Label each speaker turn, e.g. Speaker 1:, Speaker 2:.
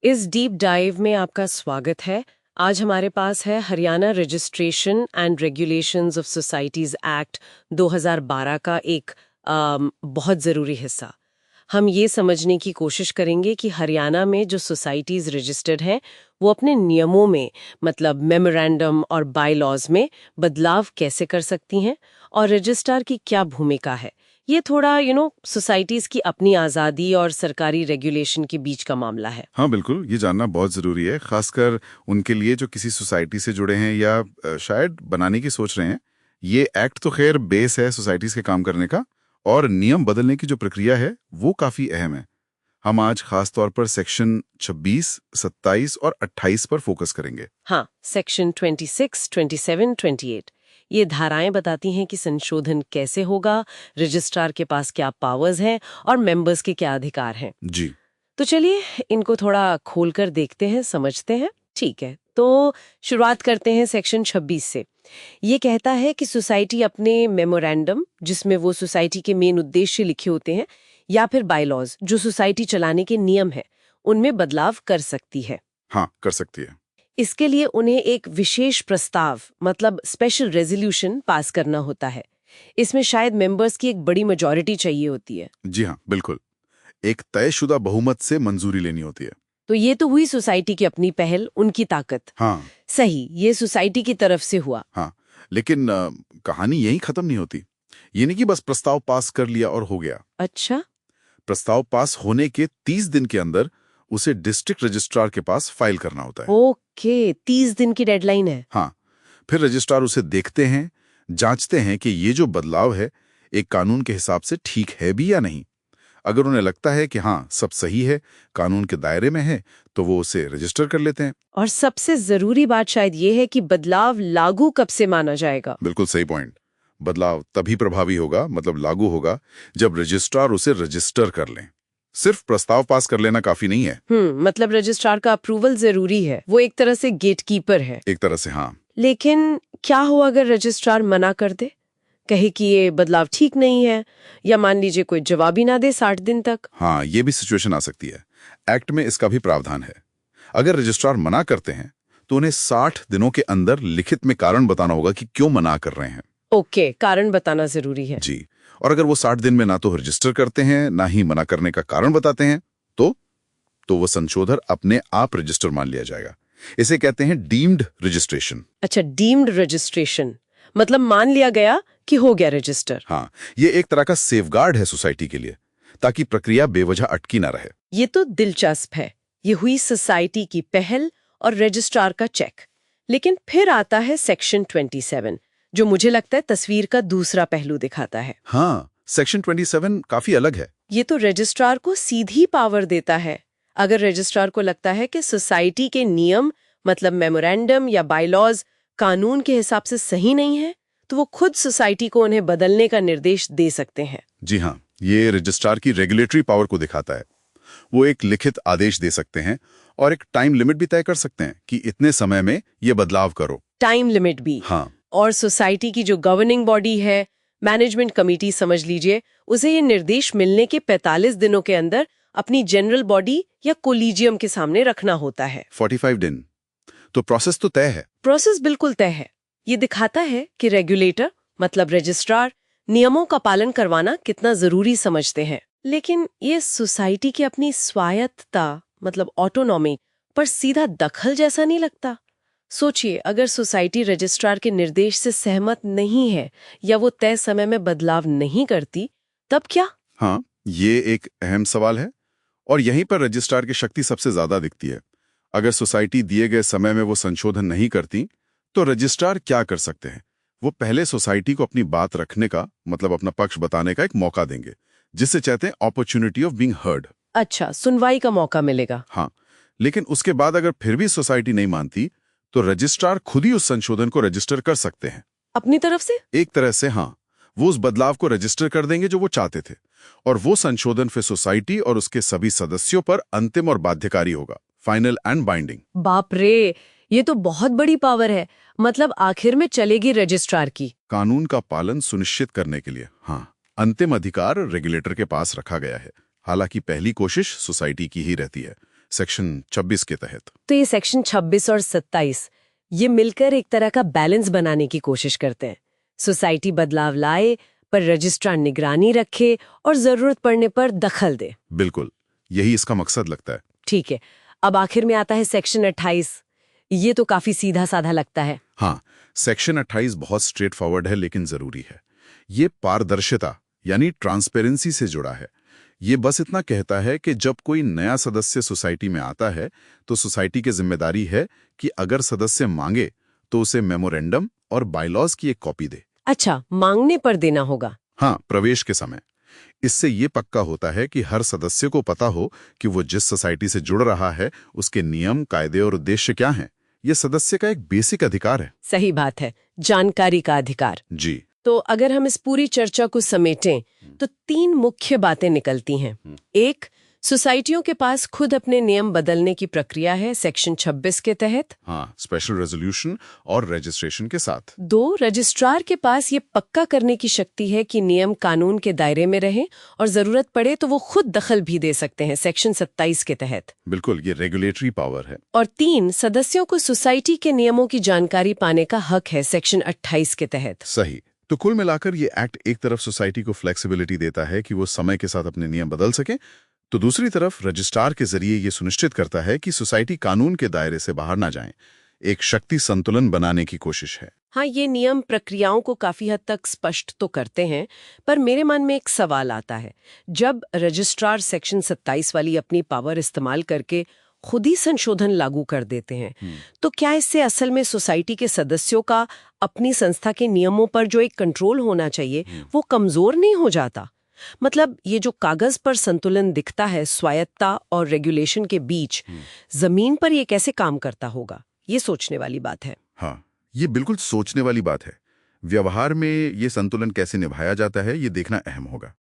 Speaker 1: इस deep dive में आपका स्वागत है। आज हमारे पास है Haryana registration and regulations of societies act 2012 का एक बहुत ज़रूरी हिस्सा। हम ये समझने की कोशिश करेंगे कि हरियाणा में जो सोसाइटीज रजिस्टर्ड हैं वो अपने नियमों में मतलब मेमोरेंडम और बाय लॉज में बदलाव कैसे कर सकती हैं और रजिस्ट्रार की क्या भूमिका है। ये थोड़ा सोसाइटीज की अपनी आज़ादी और सरकारी रेगुलेशन के बीच का मामला है।
Speaker 2: हाँ बिल्कुल, ये जानना बहुत ज़रूरी है, खासकर उनके लिए जो किसी सोसाइटी से जुड़े हैं या शायद बनाने की सोच रहे हैं। ये एक्ट तो खैर बेस है सोसाइटीज़ के काम करने का, और नियम बदलने की जो प्रक्रिया है वो काफ़ी अहम है। हम आज खास तौर पर सेक्शन 26, 27 और 28 पर फोकस करेंगे।
Speaker 1: हाँ, सेक्शन 26, 27, 28 ये धाराएं बताती हैं कि संशोधन कैसे होगा, रजिस्ट्रार के पास क्या पावर्स हैं और मेंबर्स के क्या अधिकार हैं।
Speaker 2: जी।
Speaker 1: तो चलिए इनको थोड़ा खोलकर देखते हैं, समझते हैं। ठीक है, तो शुरुआत करते हैं सेक्शन 26 से। ये कहता है कि सोसाइटी अपने मेमोरेंडम, जिसमें वो सोसाइटी के मेन उद्देश्य लिखे होते हैं, या फिर बायलॉज जो सोसाइटी चलाने के नियम है, उनमें बदलाव कर सकती है।
Speaker 2: हाँ, कर सकती है।
Speaker 1: इसके लिए उन्हें एक विशेष प्रस्ताव मतलब स्पेशल रेजोल्यूशन पास करना होता है। इसमें शायद मेंबर्स की एक बड़ी मेजॉरिटी चाहिए होती है।
Speaker 2: जी हाँ, बिल्कुल। एक तयशुदा बहुमत से मंजूरी लेनी होती है।
Speaker 1: तो ये तो हुई सोसाइटी की अपनी पहल, उनकी ताकत।
Speaker 2: हाँ।
Speaker 1: सही, ये सोसाइटी की तरफ से हुआ।
Speaker 2: हाँ, लेकिन कहानी यहीं खत्म नहीं होती। ये नहीं कि बस प्रस्ताव पास कर लिया और हो गया।
Speaker 1: अच्छा।
Speaker 2: प्रस्ताव पास होने के 30 दिन के अंदर उसे डिस्ट्रिक्ट रजिस्ट्रार के पास फाइल करना होता है।
Speaker 1: ओके, 30 दिन की डेडलाइन है।
Speaker 2: हाँ, फिर रजिस्ट्रार उसे देखते हैं, जांचते हैं कि ये जो बदलाव है एक कानून के हिसाब से ठीक है भी या नहीं। अगर उन्हें लगता है कि हाँ सब सही है, कानून के दायरे में है, तो वो उसे रजिस्टर कर लेते हैं।
Speaker 1: और सबसे जरूरी बात शायद ये है कि बदलाव लागू कब से माना जाएगा।
Speaker 2: बिल्कुल सही पॉइंट। बदलाव तभी प्रभावी होगा, मतलब लागू होगा, जब रजिस्ट्रार उसे रजिस्टर कर लें। सिर्फ प्रस्ताव पास कर लेना काफी नहीं है।
Speaker 1: मतलब रजिस्ट्रार का अप्रूवल जरूरी है, वो एक तरह से गेटकीपर है।
Speaker 2: एक तरह से हाँ।
Speaker 1: लेकिन क्या हो अगर रजिस्ट्रार मना कर दे, कहे कि ये बदलाव ठीक नहीं है, या मान लीजिए कोई जवाब ही ना दे 60 दिन तक।
Speaker 2: हाँ, ये भी सिचुएशन आ सकती है। एक्ट में इसका भी प्रावधान है। अगर रजिस्ट्रार मना करते हैं तो उन्हें 60 दिनों के अंदर लिखित में कारण बताना होगा कि क्यों मना कर रहे हैं।
Speaker 1: ओके, कारण बताना जरूरी है।
Speaker 2: जी। और अगर वो 60 दिन में ना तो रजिस्टर करते हैं, ना ही मना करने का कारण बताते हैं, तो वो संशोधन अपने आप रजिस्टर मान लिया जाएगा। इसे कहते हैं डीम्ड रजिस्ट्रेशन।
Speaker 1: अच्छा, डीम्ड रजिस्ट्रेशन मतलब मान लिया गया कि हो गया रजिस्टर।
Speaker 2: हाँ, ये एक तरह का सेफगार्ड है सोसाइटी के लिए, ताकि प्रक्रिया बेवजह अटकी ना रहे।
Speaker 1: ये तो दिलचस्प है। ये हुई सोसाइटी की पहल और रजिस्ट्रार का चेक। लेकिन फिर आता है सेक्शन 27, जो मुझे लगता है तस्वीर का दूसरा पहलू दिखाता है।
Speaker 2: हाँ, सेक्शन 27 काफी अलग है।
Speaker 1: ये तो रजिस्ट्रार को सीधी पावर देता है। अगर रजिस्ट्रार को लगता है कि सोसाइटी के नियम मतलब मेमोरेंडम या बायलॉज कानून के हिसाब से सही नहीं है, तो वो खुद सोसाइटी को उन्हें बदलने का निर्देश दे सकते हैं।
Speaker 2: जी हाँ, ये रजिस्ट्रार की रेगुलेटरी पावर को दिखाता है। वो एक लिखित आदेश दे सकते हैं और एक टाइम लिमिट भी तय कर सकते हैं कि इतने समय में ये बदलाव करो।
Speaker 1: टाइम लिमिट भी।
Speaker 2: हाँ।
Speaker 1: और सोसाइटी की जो गवर्निंग बॉडी है, मैनेजमेंट कमेटी समझ लीजिए, उसे ये निर्देश मिलने के 45 दिनों के अंदर अपनी जनरल बॉडी या कोलिजियम के सामने रखना होता है।
Speaker 2: 45 दिन। तो प्रोसेस तो तय है।
Speaker 1: प्रोसेस बिल्कुल तय है। ये दिखाता है कि रेगुलेटर मतलब रजिस्ट्रार नियमों का पालन करवाना कितना जरूरी समझते हैं। लेकिन ये सोसाइटी की अपनी स्वायत्तता मतलब ऑटोनॉमी पर सीधा दखल जैसा नहीं लगता। सोचिए, अगर सोसाइटी रजिस्ट्रार के निर्देश से सहमत नहीं है या वो तय समय में बदलाव नहीं करती, तब क्या?
Speaker 2: हाँ, ये एक अहम सवाल है, और यहीं पर रजिस्ट्रार की शक्ति सबसे ज्यादा दिखती है। अगर सोसाइटी दिए गए समय में वो संशोधन नहीं करती, तो रजिस्ट्रार क्या कर सकते हैं? वो पहले सोसाइटी को अपनी बात रखने का, मतलब अपना पक्ष बताने का एक मौका देंगे, जिसे कहते हैं अपॉर्चुनिटी ऑफ बीइंग हर्ड।
Speaker 1: अच्छा, सुनवाई का मौका मिलेगा।
Speaker 2: हाँ, लेकिन उसके बाद अगर फिर भी सोसाइटी नहीं मानती, तो रजिस्ट्रार खुद ही उस संशोधन को रजिस्टर कर सकते हैं।
Speaker 1: अपनी तरफ से?
Speaker 2: एक तरह से हाँ, वो उस बदलाव को रजिस्टर कर देंगे जो वो चाहते थे, और वो संशोधन फिर सोसाइटी और उसके सभी सदस्यों पर अंतिम और बाध्यकारी होगा, फाइनल एंड बाइंडिंग।
Speaker 1: बाप रे, ये तो बहुत बड़ी पावर है। मतलब आखिर में चलेगी रजिस्ट्रार की।
Speaker 2: कानून का पालन सुनिश्चित करने के लिए हाँ, अंतिम अधिकार रेगुलेटर के पास रखा गया है। हालांकि पहली कोशिश सोसाइटी की ही रहती है, सेक्शन 26 के तहत।
Speaker 1: तो ये सेक्शन 26 और 27 ये मिलकर एक तरह का बैलेंस बनाने की कोशिश करते हैं। सोसाइटी बदलाव लाए पर रजिस्ट्रार निगरानी रखे और जरूरत पड़ने पर दखल दे।
Speaker 2: बिल्कुल, यही इसका मकसद लगता है।
Speaker 1: ठीक है, अब आखिर में आता है सेक्शन 28। ये तो काफी सीधा साधा लगता है।
Speaker 2: हाँ, सेक्शन 28 बहुत स्ट्रेट फॉरवर्ड है लेकिन जरूरी है। ये पारदर्शिता यानी ट्रांसपेरेंसी से जुड़ा है। ये बस इतना कहता है कि जब कोई नया सदस्य सोसाइटी में आता है तो सोसाइटी की जिम्मेदारी है कि अगर सदस्य मांगे तो उसे मेमोरेंडम और बायलॉज की एक कॉपी दे।
Speaker 1: अच्छा, मांगने पर देना होगा।
Speaker 2: हाँ, प्रवेश के समय। इससे ये पक्का होता है कि हर सदस्य को पता हो कि वो जिस सोसाइटी से जुड़ रहा है उसके नियम, कायदे और उद्देश्य क्या हैं। ये सदस्य का एक बेसिक अधिकार है।
Speaker 1: सही बात है, जानकारी का अधिकार।
Speaker 2: जी।
Speaker 1: तो अगर हम इस पूरी चर्चा को समेटें तो 3 मुख्य बातें निकलती हैं। 1, सोसाइटियों के पास खुद अपने नियम बदलने की प्रक्रिया है सेक्शन 26 के तहत।
Speaker 2: हाँ, स्पेशल रेजोल्यूशन और रजिस्ट्रेशन के साथ।
Speaker 1: 2, रजिस्ट्रार के पास ये पक्का करने की शक्ति है कि नियम कानून के दायरे में रहें और जरूरत पड़े तो वो खुद दखल भी दे सकते हैं सेक्शन 27 के तहत।
Speaker 2: बिल्कुल, ये रेगुलेटरी पावर है।
Speaker 1: और 3, सदस्यों को सोसाइटी के नियमों की जानकारी पाने का हक है सेक्शन 28 के तहत।
Speaker 2: सही। तो कुल मिलाकर ये एक्ट एक तरफ सोसाइटी को फ्लेक्सिबिलिटी देता है कि वो समय के साथ अपने नियम बदल सके, तो दूसरी तरफ रजिस्ट्रार के जरिए ये सुनिश्चित करता है कि सोसाइटी कानून के दायरे से बाहर ना जाए। एक शक्ति संतुलन बनाने की कोशिश है।
Speaker 1: हाँ, ये नियम प्रक्रियाओं को काफी हद तक स्पष्ट तो करते हैं, पर मेरे मन में एक सवाल आता है। जब रजिस्ट्रार सेक्शन 27 वाली अपनी पावर इस्तेमाल करके खुद ही संशोधन लागू कर देते हैं, तो क्या इससे असल में सोसाइटी के सदस्यों का अपनी संस्था के नियमों पर जो एक कंट्रोल होना चाहिए वो कमजोर नहीं हो जाता? मतलब ये जो कागज पर संतुलन दिखता है स्वायत्ता और रेगुलेशन के बीच, जमीन पर ये कैसे काम करता होगा, ये सोचने वाली बात है।
Speaker 2: हाँ, ये बिल्कुल सोचने वाली बात है। व्यवहार में ये संतुलन कैसे निभाया जाता है ये देखना अहम होगा।